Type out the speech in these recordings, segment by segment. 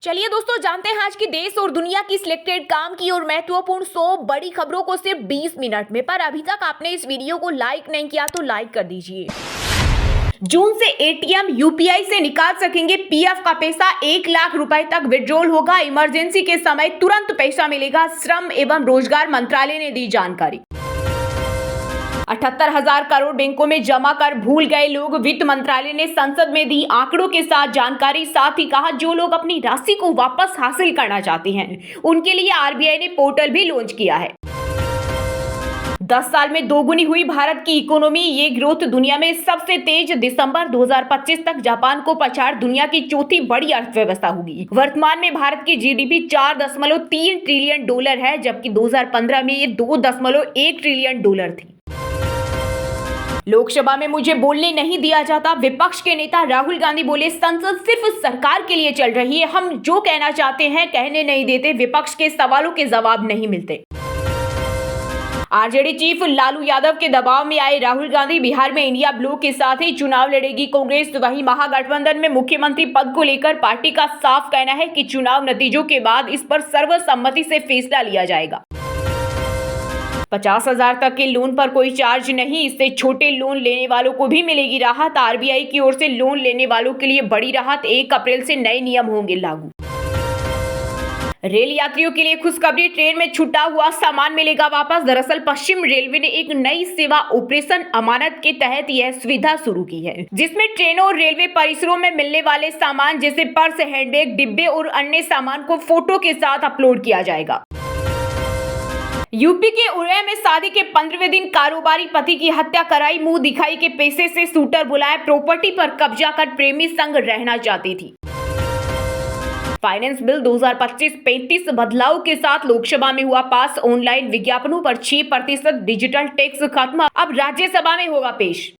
चलिए दोस्तों, जानते हैं आज की देश और दुनिया की सिलेक्टेड काम की और महत्वपूर्ण 100 बड़ी खबरों को सिर्फ 20 मिनट में। पर अभी तक आपने इस वीडियो को लाइक नहीं किया तो लाइक कर दीजिए। जून से एटीएम यूपीआई से निकाल सकेंगे पीएफ का पैसा। 1 लाख रुपए तक विड्रॉल होगा। इमरजेंसी के समय तुरंत पैसा मिलेगा। श्रम एवं रोजगार मंत्रालय ने दी जानकारी। 78,000 करोड़ बैंकों में जमा कर भूल गए लोग। वित्त मंत्रालय ने संसद में दी आंकड़ों के साथ जानकारी। साथ ही कहा, जो लोग अपनी राशि को वापस हासिल करना चाहते हैं उनके लिए आरबीआई ने पोर्टल भी लॉन्च किया है। 10 साल में दोगुनी हुई भारत की इकोनॉमी। ये ग्रोथ दुनिया में सबसे तेज। दिसंबर 2025 तक जापान को पछाड़ दुनिया की चौथी बड़ी अर्थव्यवस्था होगी। वर्तमान में भारत की जीडीपी 4.3 ट्रिलियन डॉलर है, जबकि 2015 में ये 2.1 ट्रिलियन डॉलर थी। लोकसभा में मुझे बोलने नहीं दिया जाता। विपक्ष के नेता राहुल गांधी बोले, संसद सिर्फ सरकार के लिए चल रही है, हम जो कहना चाहते हैं कहने नहीं देते। विपक्ष के सवालों के जवाब नहीं मिलते। आरजेडी चीफ लालू यादव के दबाव में आए राहुल गांधी। बिहार में इंडिया ब्लॉक के साथ ही चुनाव लड़ेगी कांग्रेस। वहीं महागठबंधन में मुख्यमंत्री पद को लेकर पार्टी का साफ कहना है कि चुनाव नतीजों के बाद इस पर सर्वसम्मति से फैसला लिया जाएगा। 50,000 तक के लोन पर कोई चार्ज नहीं। इससे छोटे लोन लेने वालों को भी मिलेगी राहत। आरबीआई की ओर से लोन लेने वालों के लिए बड़ी राहत। 1 अप्रैल से नए नियम होंगे लागू। रेल यात्रियों के लिए खुशखबरी, ट्रेन में छूटा हुआ सामान मिलेगा वापस। दरअसल पश्चिम रेलवे ने एक नई सेवा ऑपरेशन अमानत के तहत यह सुविधा शुरू की है, जिसमें ट्रेनों और रेलवे परिसरों में मिलने वाले सामान जैसे पर्स, हैंडबैग, डिब्बे और अन्य सामान को फोटो के साथ अपलोड किया जाएगा। यूपी के उड़े में शादी के 15वें दिन कारोबारी पति की हत्या कराई। मुंह दिखाई के पैसे से शूटर बुलाया। प्रॉपर्टी पर कब्जा कर प्रेमी संग रहना चाहती थी। फाइनेंस बिल 2025 35 बदलाव के साथ लोकसभा में हुआ पास। ऑनलाइन विज्ञापनों पर 6% डिजिटल टैक्स खत्म। अब राज्यसभा में होगा पेश।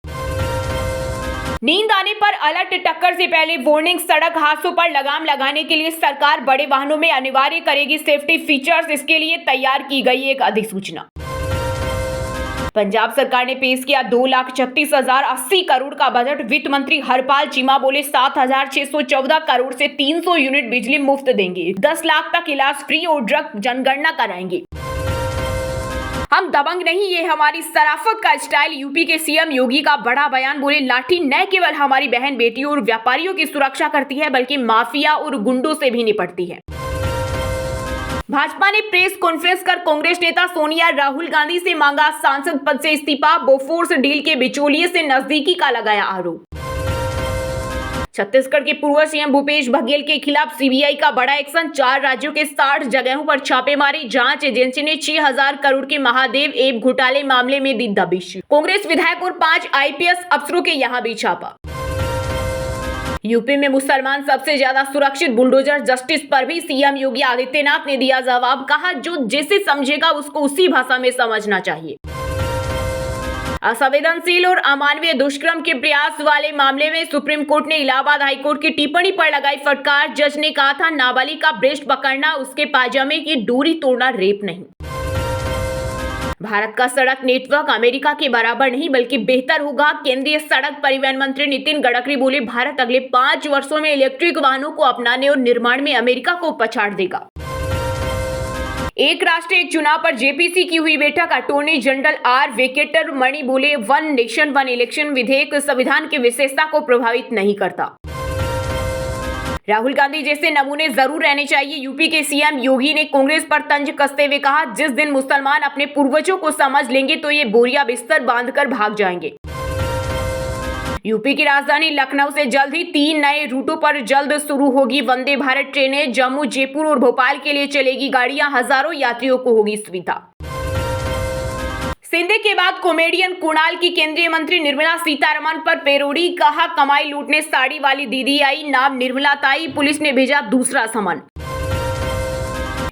नींद आने पर अलर्ट, टक्कर से पहले वार्निंग। सड़क हादसों पर लगाम लगाने के लिए सरकार बड़े वाहनों में अनिवार्य करेगी सेफ्टी फीचर्स। इसके लिए तैयार की गई एक अधिसूचना। पंजाब सरकार ने पेश किया 2,36,080 करोड़ का बजट। वित्त मंत्री हरपाल चीमा बोले, 7,614 करोड़ से 300 यूनिट बिजली मुफ्त देंगे। 10 लाख तक इलाज फ्री और ड्रग जनगणना कराएंगे। हम दबंग नहीं, ये हमारी शराफत का स्टाइल। यूपी के सीएम योगी का बड़ा बयान। बोले, लाठी न केवल हमारी बहन बेटियों और व्यापारियों की सुरक्षा करती है, बल्कि माफिया और गुंडों से भी निपटती है। भाजपा ने प्रेस कॉन्फ्रेंस कर कांग्रेस नेता सोनिया राहुल गांधी से मांगा सांसद पद से इस्तीफा। बोफोर्स डील के बिचौलिए से नजदीकी का लगाया आरोप। छत्तीसगढ़ के पूर्व सीएम भूपेश बघेल के खिलाफ सीबीआई का बड़ा एक्शन। 4 राज्यों के 60 जगहों पर छापेमारी। जांच एजेंसी ने 6,000 करोड़ के महादेव ऐप घोटाले मामले में दी दबिश। कांग्रेस विधायक और 5 आईपीएस अफसरों के यहां भी छापा। यूपी में मुसलमान सबसे ज्यादा सुरक्षित। बुलडोजर जस्टिस पर भी सीएम योगी आदित्यनाथ ने दिया जवाब। कहा, जो जैसे समझेगा उसको उसी भाषा में समझना चाहिए। असंवेदनशील और अमानवीय दुष्कर्म के प्रयास वाले मामले में सुप्रीम कोर्ट ने इलाहाबाद हाईकोर्ट की टिप्पणी पर लगाई फटकार। जज ने कहा था, नाबालिग का ब्रेस्ट पकड़ना, उसके पायजामे की डोरी तोड़ना रेप नहीं। भारत का सड़क नेटवर्क अमेरिका के बराबर नहीं बल्कि बेहतर होगा। केंद्रीय सड़क परिवहन मंत्री नितिन गडकरी बोले, भारत अगले 5 वर्षों में इलेक्ट्रिक वाहनों को अपनाने और निर्माण में अमेरिका को पछाड़ देगा। एक राष्ट्र एक चुनाव पर जेपीसी की हुई बैठक। अटॉर्नी जनरल आर वेंकटर मणि बोले, 1 नेशन 1 इलेक्शन विधेयक संविधान की विशेषता को प्रभावित नहीं करता। राहुल गांधी जैसे नमूने जरूर रहने चाहिए। यूपी के सीएम योगी ने कांग्रेस पर तंज कसते हुए कहा, जिस दिन मुसलमान अपने पूर्वजों को समझ लेंगे तो ये बोरिया बिस्तर बांधकर भाग जाएंगे। यूपी की राजधानी लखनऊ से जल्द ही 3 नए रूटों पर जल्द शुरू होगी वंदे भारत ट्रेनें। जम्मू, जयपुर और भोपाल के लिए चलेगी गाड़ियां। हजारों यात्रियों को होगी सुविधा। सिंधे के बाद कॉमेडियन कुणाल की केंद्रीय मंत्री निर्मला सीतारमण पर पैरोडी। कहा, कमाई लूटने साड़ी वाली दीदी आई, नाम निर्मला ताई। पुलिस ने भेजा दूसरा समन।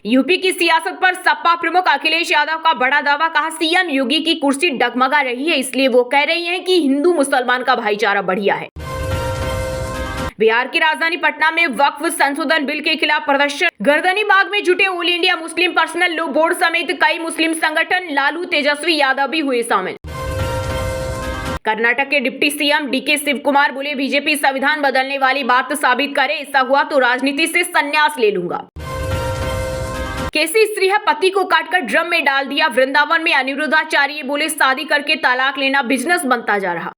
यूपी की सियासत पर सपा प्रमुख अखिलेश यादव का बड़ा दावा। कहा, सीएम योगी की कुर्सी डगमगा रही है, इसलिए वो कह रही हैं कि हिंदू मुसलमान का भाईचारा बढ़िया है। बिहार की राजधानी पटना में वक्फ संशोधन बिल के खिलाफ प्रदर्शन। गर्दनी बाग में जुटे all India Muslim personal law board समेत कई मुस्लिम संगठन। लालू, तेजस्वी यादव भी हुए शामिल। कर्नाटक के deputy CM DK Shivakumar बोले, बीजेपी संविधान बदलने वाली बात साबित करे, ऐसा हुआ तो राजनीति से संन्यास ले लूंगा। कैसी स्त्री है, पति को काटकर ड्रम में डाल दिया। वृंदावन में अनिरुद्धाचार्य बोले, शादी करके तलाक लेना बिजनेस बनता जा रहा।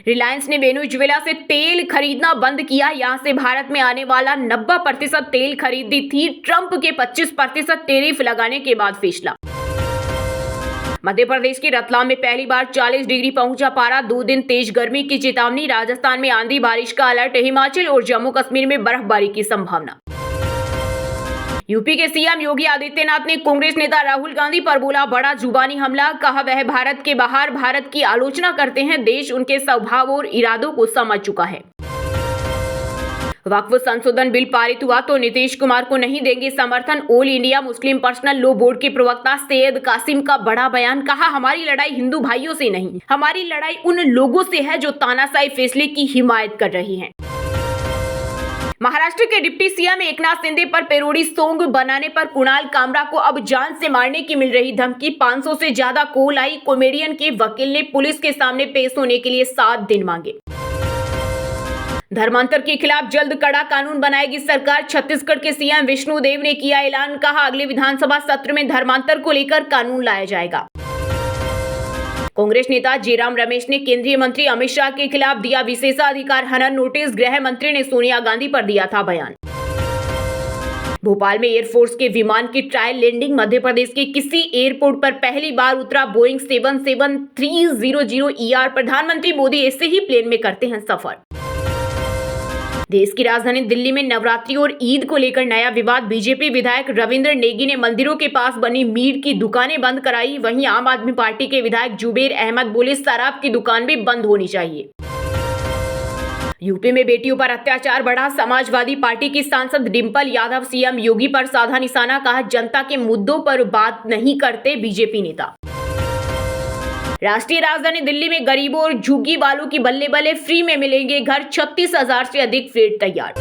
रिलायंस ने वेनेजुएला से तेल खरीदना बंद किया। यहां से भारत में आने वाला 90% तेल खरीदी थी। ट्रंप के 25% टैरिफ लगाने के बाद फैसला। मध्य प्रदेश के रतलाम में पहली बार 40 डिग्री पहुंचा पारा। 2 दिन तेज गर्मी की चेतावनी। राजस्थान में आंधी बारिश का अलर्ट। हिमाचल और जम्मू कश्मीर में बर्फबारी की संभावना। यूपी के सीएम योगी आदित्यनाथ ने कांग्रेस नेता राहुल गांधी पर बोला बड़ा जुबानी हमला। कहा वह भारत के बाहर भारत की आलोचना करते हैं। देश उनके स्वभाव और इरादों को समझ चुका है। वक्फ संशोधन बिल पारित हुआ तो नीतीश कुमार को नहीं देंगे समर्थन। All India Muslim personal law board के प्रवक्ता सैयद कासिम का बड़ा बयान। कहा हमारी लड़ाई हिंदू भाइयों से नहीं, हमारी लड़ाई उन लोगों से है जो तानाशाही फैसले की हिमायत कर रही हैं। महाराष्ट्र के डिप्टी सीएम एकनाथ शिंदे पर पैरोडी सॉन्ग बनाने पर कुणाल कामरा को अब जान से मारने की मिल रही धमकी। 500 से ज्यादा कॉल आई। कॉमेडियन के वकील ने पुलिस के सामने पेश होने के लिए 7 दिन मांगे। धर्मांतर के खिलाफ जल्द कड़ा कानून बनाएगी सरकार। छत्तीसगढ़ के सीएम विष्णुदेव ने किया ऐलान। कहा अगले विधानसभा सत्र में धर्मांतर को लेकर कानून लाया जाएगा। कांग्रेस नेता जयराम रमेश ने केंद्रीय मंत्री अमित शाह के खिलाफ दिया विशेषाधिकार हनन नोटिस। गृह मंत्री ने सोनिया गांधी पर दिया था बयान। भोपाल में एयरफोर्स के विमान की ट्रायल लैंडिंग। मध्य प्रदेश के किसी एयरपोर्ट पर पहली बार उतरा बोइंग 77300ER। प्रधानमंत्री मोदी ऐसे ही प्लेन में करते हैं सफर। देश की राजधानी दिल्ली में नवरात्रि और ईद को लेकर नया विवाद। बीजेपी विधायक रविंद्र नेगी ने मंदिरों के पास बनी मीट की दुकानें बंद कराई। वहीं आम आदमी पार्टी के विधायक जुबेर अहमद बोले शराब की दुकान भी बंद होनी चाहिए। यूपी में बेटियों पर अत्याचार बढ़ा। समाजवादी पार्टी की सांसद डिंपल यादव सीएम योगी पर साधा निशाना। कहा जनता के मुद्दों पर बात नहीं करते बीजेपी नेता। राष्ट्रीय राजधानी दिल्ली में गरीबों और झुग्गी वालों की बल्ले बल्ले फ्री में मिलेंगे घर। 36,000 से अधिक फ्लैट तैयार।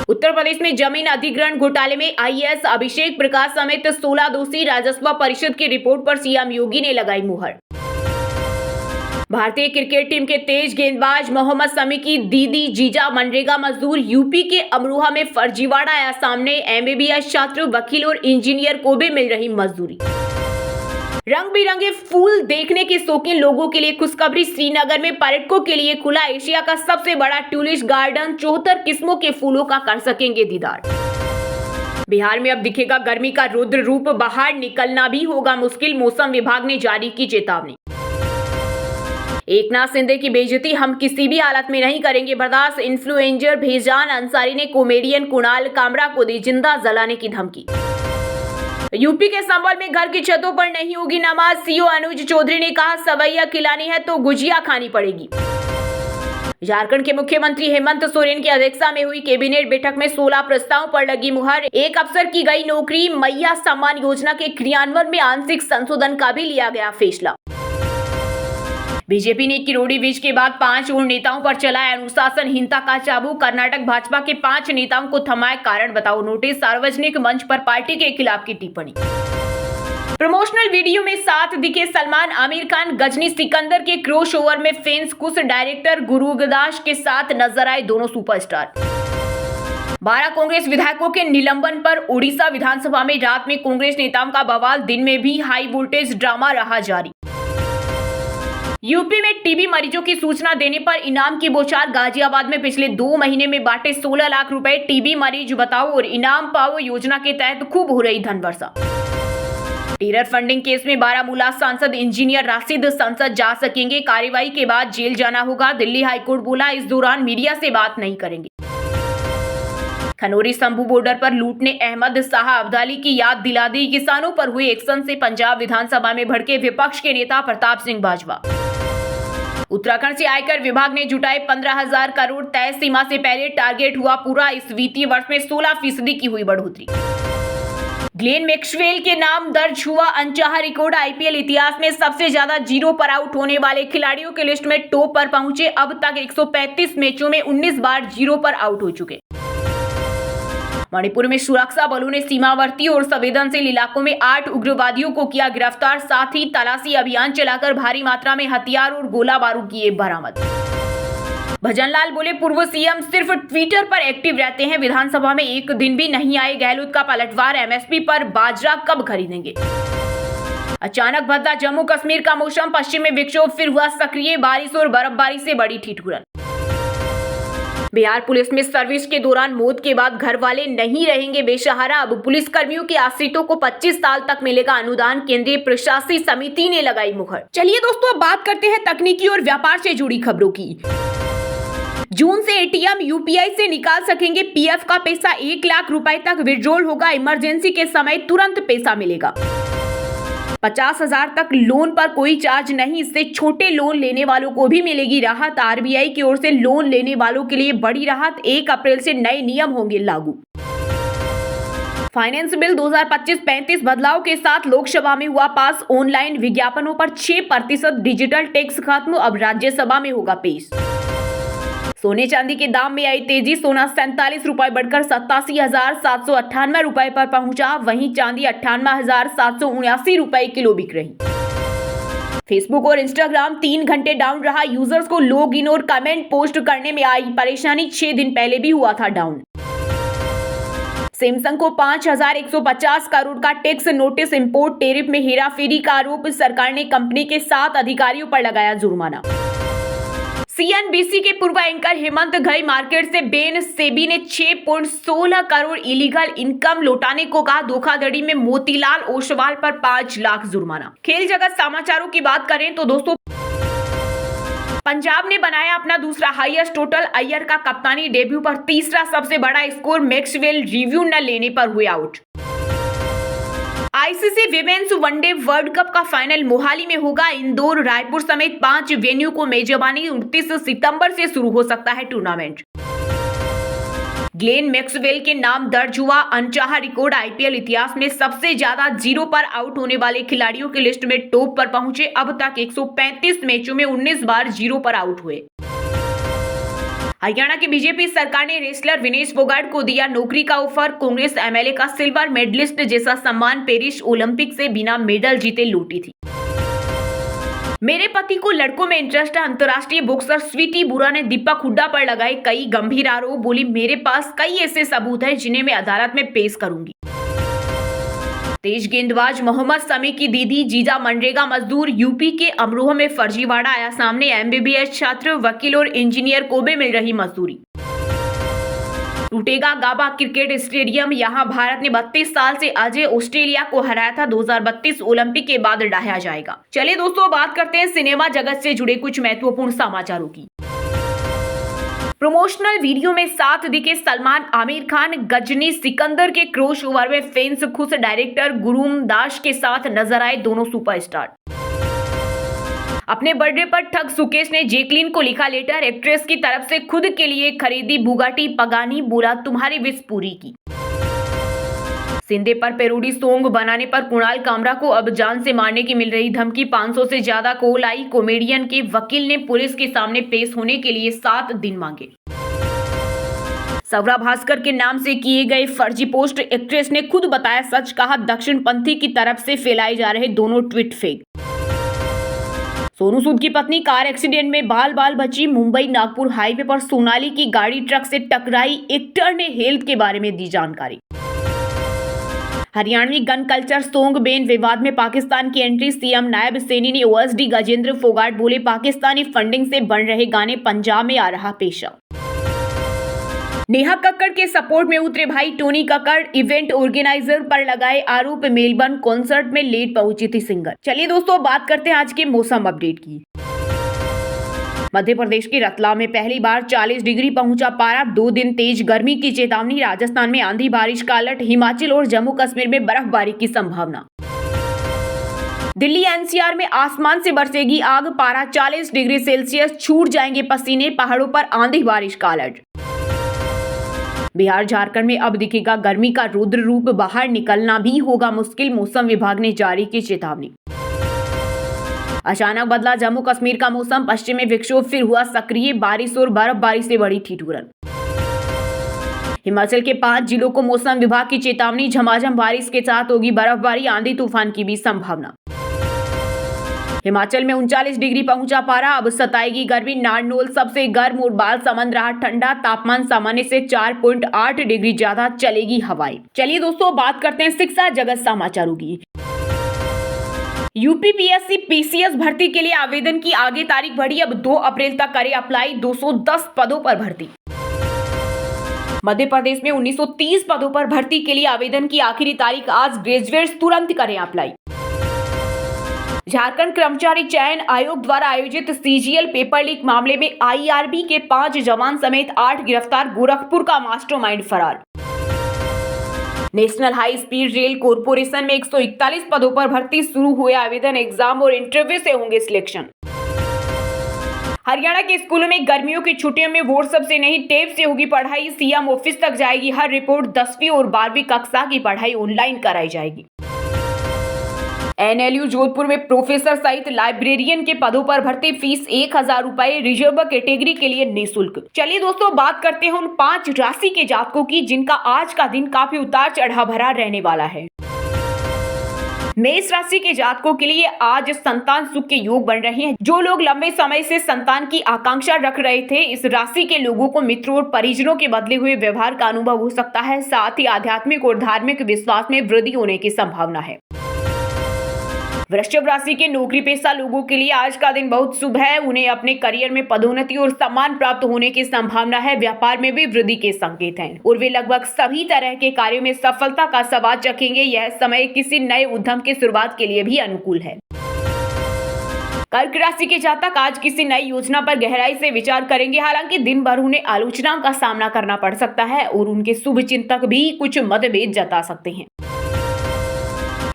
उत्तर प्रदेश में जमीन अधिग्रहण घोटाले में आईएएस अभिषेक प्रकाश समेत 16 दोषी। राजस्व परिषद की रिपोर्ट पर सीएम योगी ने लगाई मुहर। भारतीय क्रिकेट टीम के तेज गेंदबाज मोहम्मद शमी की दीदी जीजा मनरेगा मजदूर। यूपी के अमरोहा में फर्जीवाड़ा आया सामने। एमबीबीएस छात्र, वकील और इंजीनियर को भी मिल रही मजदूरी। रंग बिरंगे फूल देखने के शौकीन लोगों के लिए खुशखबरी। श्रीनगर में पर्यटकों के लिए खुला एशिया का सबसे बड़ा ट्यूलिप गार्डन। 74 किस्मों के फूलों का कर सकेंगे दीदार। बिहार में अब दिखेगा गर्मी का रुद्र रूप। बाहर निकलना भी होगा मुश्किल। मौसम विभाग ने जारी की चेतावनी। एकनाथ शिंदे की बेइज्जती हम किसी भी हालत में नहीं करेंगे बर्दाश्त। इन्फ्लुएंसर भेजान अंसारी ने कॉमेडियन कुणाल कामरा को दी जिंदा जलाने की धमकी। यूपी के संबल में घर की छतों पर नहीं होगी नमाज। सीओ अनुज चौधरी ने कहा सवैया खिलानी है तो गुजिया खानी पड़ेगी। झारखंड के मुख्यमंत्री हेमंत सोरेन की अध्यक्षता में हुई कैबिनेट बैठक में 16 प्रस्तावों पर लगी मुहर। एक अफसर की गई नौकरी। मैया सम्मान योजना के क्रियान्वयन में आंशिक संशोधन का भी लिया गया फैसला। बीजेपी ने किरोड़ी बीच के बाद 5 और नेताओं पर चलाया अनुशासनहीनता का चाबुक। कर्नाटक भाजपा के 5 नेताओं को थमाए, कारण बताओ नोटिस। सार्वजनिक मंच पर पार्टी के खिलाफ की टिप्पणी। प्रमोशनल वीडियो में साथ दिखे सलमान। आमिर खान गजनी सिकंदर के क्रॉसओवर में फैंस खुश। डायरेक्टर गुरुदास के साथ नजर आए दोनों सुपरस्टार। 12 कांग्रेस विधायकों के निलंबन पर उड़ीसा विधानसभा में रात में कांग्रेस नेताओं का बवाल। दिन में भी हाई वोल्टेज ड्रामा रहा जारी। यूपी में टीबी मरीजों की सूचना देने पर इनाम की बौछार। गाजियाबाद में पिछले 2 महीने में बांटे 16 लाख रुपए। टीबी मरीज बताओ और इनाम पाओ योजना के तहत खूब हो रही धन वर्षा। टेरर फंडिंग केस में बारामूला सांसद इंजीनियर राशिद संसद जा सकेंगे। कार्रवाई के बाद जेल जाना होगा। दिल्ली हाईकोर्ट बोला इस दौरान मीडिया से बात नहीं करेंगे। खनौरी शंभू बॉर्डर पर लूटने अहमद शाह अब्दाली की याद दिला दी। किसानों पर हुए एक्शन से पंजाब विधानसभा में भड़के विपक्ष के नेता प्रताप सिंह बाजवा। उत्तराखंड से आयकर विभाग ने जुटाए 15,000 करोड़। तय सीमा से पहले टारगेट हुआ पूरा। इस वित्तीय वर्ष में 16% की हुई बढ़ोतरी। ग्लेन मैक्सवेल के नाम दर्ज हुआ अनचाहा रिकॉर्ड। आईपीएल इतिहास में सबसे ज्यादा 0 पर आउट होने वाले खिलाड़ियों की लिस्ट में टॉप पर पहुंचे। अब तक 135 मैचों में 19 बार 0 पर आउट हो चुके। मणिपुर में सुरक्षा बलों ने सीमावर्ती और संवेदनशील इलाकों में 8 उग्रवादियों को किया गिरफ्तार। साथ ही तलाशी अभियान चलाकर भारी मात्रा में हथियार और गोला बारूद किए बरामद। भजनलाल बोले, पूर्व सीएम सिर्फ ट्विटर पर एक्टिव रहते हैं, विधानसभा में एक दिन भी नहीं आए। गहलोत का पलटवार, एमएसपी पर बाजरा कब खरीदेंगे। अचानक बदला जम्मू कश्मीर का मौसम, पश्चिम में विक्षोभ फिर हुआ सक्रिय, बारिश और बर्फबारी से बड़ी ठिठुरन। बिहार पुलिस में सर्विस के दौरान मौत के बाद घर वाले नहीं रहेंगे बेसहारा। अब पुलिस कर्मियों के आश्रितों को 25 साल तक मिलेगा अनुदान, केंद्रीय प्रशासनिक समिति ने लगाई मुहर। चलिए दोस्तों, अब बात करते हैं तकनीकी और व्यापार से जुड़ी खबरों की। जून से एटीएम यूपीआई से निकाल सकेंगे पीएफ का पैसा, 1 लाख रुपए तक विड्रॉल होगा। इमरजेंसी के समय तुरंत पैसा मिलेगा। 50,000 तक लोन पर कोई चार्ज नहीं, इससे छोटे लोन लेने वालों को भी मिलेगी राहत। आरबीआई की ओर से लोन लेने वालों के लिए बड़ी राहत, 1 अप्रैल से नए नियम होंगे लागू। फाइनेंस बिल 2025-35 बदलाव के साथ लोकसभा में हुआ पास। ऑनलाइन विज्ञापनों पर 6% डिजिटल टैक्स खत्म, अब राज्यसभा में होगा पेश। सोने चांदी के दाम में आई तेजी, सोना 47 रुपए बढ़कर 87,798 रुपए पर पहुंचा। वहीं चांदी 98,779 रुपए किलो बिक रही। फेसबुक और इंस्टाग्राम 3 घंटे डाउन रहा, यूजर्स को लॉग इन और कमेंट पोस्ट करने में आई परेशानी। 6 दिन पहले भी हुआ था डाउन। सैमसंग को 5,150 करोड़ का टैक्स नोटिस, इंपोर्ट टैरिफ में हेराफेरी का आरोप, सरकार ने कंपनी के 7 अधिकारियों पर लगाया जुर्माना। सीएनबीसी के पूर्व एंकर हेमंत घई मार्केट से बैन, सेबी ने 6.16 करोड़ इलीगल इनकम लौटाने को कहा। धोखाधड़ी में मोतीलाल ओसवाल पर 5 लाख जुर्माना। खेल जगत समाचारों की बात करें तो दोस्तों, पंजाब ने बनाया अपना दूसरा हाईएस्ट टोटल। अय्यर का कप्तानी डेब्यू पर तीसरा सबसे बड़ा स्कोर, मैक्सवेल रिव्यू न लेने पर हुए out. ICC women's one day world cup का फाइनल मोहाली में होगा। इंदौर, रायपुर समेत 5 वेन्यू को मेजबानी। 29 सितंबर से शुरू हो सकता है टूर्नामेंट। ग्लेन मैक्सवेल के नाम दर्ज हुआ अनचाहा रिकॉर्ड। आईपीएल इतिहास में सबसे ज्यादा 0 पर आउट होने वाले खिलाड़ियों की लिस्ट में टॉप पर पहुंचे। अब तक 135 मैचों में 19 बार 0 पर आउट हुए। हरियाणा की बीजेपी सरकार ने रेसलर विनेश फोगाट को दिया नौकरी का ऑफर। कांग्रेस एमएलए का सिल्वर मेडलिस्ट जैसा सम्मान पेरिस ओलंपिक से बिना मेडल जीते लौटी थी। मेरे पति को लड़कों में इंटरेस्ट है, अंतर्राष्ट्रीय बॉक्सर स्वीटी बुरा ने दीपक हुड्डा पर लगाए कई गंभीर आरोप। बोली, मेरे पास कई ऐसे सबूत हैं जिन्हें मैं अदालत में पेश करूंगी। तेज गेंदबाज मोहम्मद शमी की दीदी जीजा मनरेगा मजदूर। यूपी के अमरोहा में फर्जीवाड़ा आया सामने। एमबीबीएस छात्र, वकील और इंजीनियर को भी मिल रही मजदूरी। टूटेगा गाबा क्रिकेट स्टेडियम, यहां भारत ने 32 साल से अजय ऑस्ट्रेलिया को हराया था। 2032 ओलंपिक के बाद ढाया जाएगा। चलिए दोस्तों, बात करते हैं सिनेमा जगत से जुड़े कुछ महत्वपूर्ण समाचारों की। प्रमोशनल वीडियो में साथ दिखे सलमान, आमिर खान। गजनी सिकंदर के क्रॉसओवर में फैंस खुश। डायरेक्टर गुरुम दास के साथ नजर आए दोनों सुपरस्टार। अपने बर्थडे पर ठग सुकेश ने जैकलीन को लिखा लेटर। एक्ट्रेस की तरफ से खुद के लिए खरीदी बुगाटी पगानी, बोला तुम्हारी विश पूरी की। सिंधे पर पैरोडी सॉन्ग बनाने पर कुणाल कामरा को अब जान से मारने की मिल रही धमकी। 500 से ज्यादा कॉल आई। कॉमेडियन के वकील ने पुलिस के सामने पेश होने के लिए 7 दिन मांगे। सवरा भास्कर के नाम से किए गए फर्जी पोस्ट, एक्ट्रेस ने खुद बताया सच, कहा दक्षिणपंथी की तरफ से फैलाए जा रहे दोनों ट्वीट फेक। सोनू सूद की पत्नी कार एक्सीडेंट में बाल बाल बची। मुंबई नागपुर हाईवे पर सोनाली की गाड़ी ट्रक से टकराई। एक्टर ने हेल्थ के बारे में दी जानकारी। Haryanvi gun culture song ban विवाद में पाकिस्तान की एंट्री। सीएम नायब सैनी ने ओएसडी गजेंद्र फोगाट बोले, पाकिस्तानी फंडिंग से बन रहे गाने पंजाब में आ रहा पेशा। नेहा कक्कड़ के सपोर्ट में उतरे भाई टोनी कक्कड़। इवेंट ऑर्गेनाइजर पर लगाए आरोप। मेलबर्न कॉन्सर्ट में लेट पहुंची थी सिंगर। चलिए दोस्तों, बात करते हैं आज के मौसम अपडेट की। मध्य प्रदेश के रतलाम में पहली बार 40 डिग्री पहुंचा पारा। 2 दिन तेज गर्मी की चेतावनी। राजस्थान में आंधी बारिश का अलर्ट। हिमाचल और जम्मू कश्मीर में बर्फबारी की संभावना। दिल्ली एनसीआर में आसमान से बरसेगी आग। पारा 40 डिग्री सेल्सियस, छूट जाएंगे पसीने। पहाड़ों पर आंधी बारिश का अलर्ट। बिहार झारखंड में अब दिखेगा गर्मी का रुद्र रूप। बाहर निकलना भी होगा मुश्किल। मौसम विभाग ने जारी की चेतावनी। अचानक बदला जम्मू कश्मीर का मौसम। पश्चिम में विक्षोभ फिर हुआ सक्रिय। बारिश और बर्फबारी से बड़ी ठिठुरन। हिमाचल के 5 जिलों को मौसम विभाग की चेतावनी, झमाझम बारिश के साथ होगी बर्फबारी, आंधी तूफान की भी संभावना। हिमाचल में 39 डिग्री पहुंचा पारा, अब सताएगी गर्मी। नारनौल सबसे गर्म और बालसमंद रहा ठंडा, तापमान सामान्य से 4.8 डिग्री ज्यादा, चलेगी हवाएं। चलिए दोस्तों, बात करते हैं शिक्षा जगत समाचारों की। यूपीपीएससी पीसीएस भर्ती के लिए आवेदन की आगे तारीख बढ़ी, अब 2 अप्रैल तक करें अप्लाई। 210 पदों पर भर्ती। मध्य प्रदेश में 1930 पदों पर भर्ती के लिए आवेदन की आखिरी तारीख आज, ग्रेजुएट्स तुरंत करें अप्लाई। झारखंड कर्मचारी चयन आयोग द्वारा आयोजित सीजीएल पेपर लीक मामले में आईआरबी के 5 जवान समेत 8 गिरफ्तार, गोरखपुर का मास्टरमाइंड फरार। National high speed rail corporation में 141 पदों पर भर्ती, शुरू हुए आवेदन, एग्जाम और इंटरव्यू से होंगे सिलेक्शन। हरियाणा के स्कूलों में गर्मियों की छुट्टियों में व्हाट्सएप से नहीं टेप से होगी पढ़ाई, सीएम ऑफिस तक जाएगी हर रिपोर्ट, 10वीं और 12वीं कक्षा की पढ़ाई ऑनलाइन कराई जाएगी। एनएलयू जोधपुर में प्रोफेसर सहित लाइब्रेरियन के पदों पर भर्ती, फीस 1000 रुपए, रिजर्व कैटेगरी के लिए निःशुल्क। चलिए दोस्तों, बात करते हैं उन 5 राशि के जातकों की जिनका आज का दिन काफी उतार चढ़ाव भरा रहने वाला है। मेष राशि के जातकों के लिए आज संतान सुख के योग बन रहे हैं। जो लोग लंबे समय से संतान की आकांक्षा रख रहे थे, इस राशि के लोगों को मित्रों और परिजनों के बदले हुए व्यवहार का अनुभव हो सकता है। साथ ही आध्यात्मिक और धार्मिक विश्वास में वृद्धि होने की संभावना है। वृश्चिक राशि के नौकरी पेशा लोगों के लिए आज का दिन बहुत शुभ है। उन्हें अपने करियर में पदोन्नति और सम्मान प्राप्त होने की संभावना है। व्यापार में भी वृद्धि के संकेत हैं और वे लगभग सभी तरह के कार्यों में सफलता का स्वाद चखेंगे। यह समय किसी नए उद्यम की शुरुआत के लिए भी अनुकूल है। कर्क राशि के जातक आज किसी नई योजना पर गहराई से विचार करेंगे। हालांकि दिन भर उन्हें आलोचनाओं का सामना करना पड़ सकता है और उनके शुभ चिंतक भी कुछ मतभेद जता सकते हैं।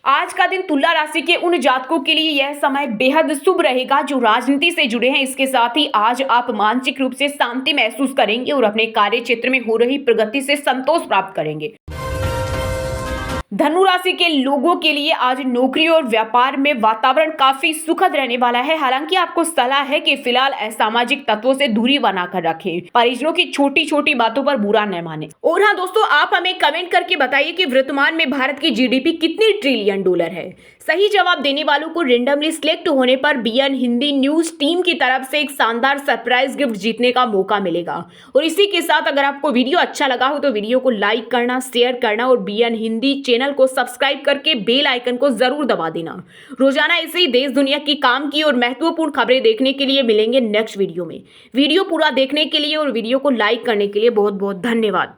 आज का दिन तुला राशि के उन जातकों के लिए यह समय बेहद शुभ रहेगा जो राजनीति से जुड़े हैं। इसके साथ ही आज आप मानसिक रूप से शांति महसूस करेंगे और अपने कार्य क्षेत्र में हो रही प्रगति से संतोष प्राप्त करेंगे। धनु राशि के लोगों के लिए आज नौकरी और व्यापार में वातावरण काफी सुखद रहने वाला है। हालांकि आपको सलाह है कि फिलहाल असामाजिक तत्वों से दूरी बनाकर रखें। परिजनों की छोटी छोटी बातों पर बुरा न माने। और हाँ दोस्तों, आप हमें कमेंट करके बताइए कि वर्तमान में भारत की जीडीपी कितनी ट्रिलियन डॉलर है। सही जवाब देने वालों को रेंडमली सिलेक्ट होने पर बीएन हिंदी न्यूज टीम की तरफ से एक शानदार सरप्राइज गिफ्ट जीतने का मौका मिलेगा। और इसी के साथ अगर आपको वीडियो अच्छा लगा हो तो वीडियो को लाइक करना, शेयर करना और बीएन हिंदी चैनल को सब्सक्राइब करके बेल आइकन को जरूर दबा देना। रोजाना ऐसे ही देश दुनिया की काम की और महत्वपूर्ण खबरें देखने के लिए मिलेंगे नेक्स्ट वीडियो में। वीडियो पूरा देखने के लिए और वीडियो को लाइक करने के लिए बहुत बहुत धन्यवाद।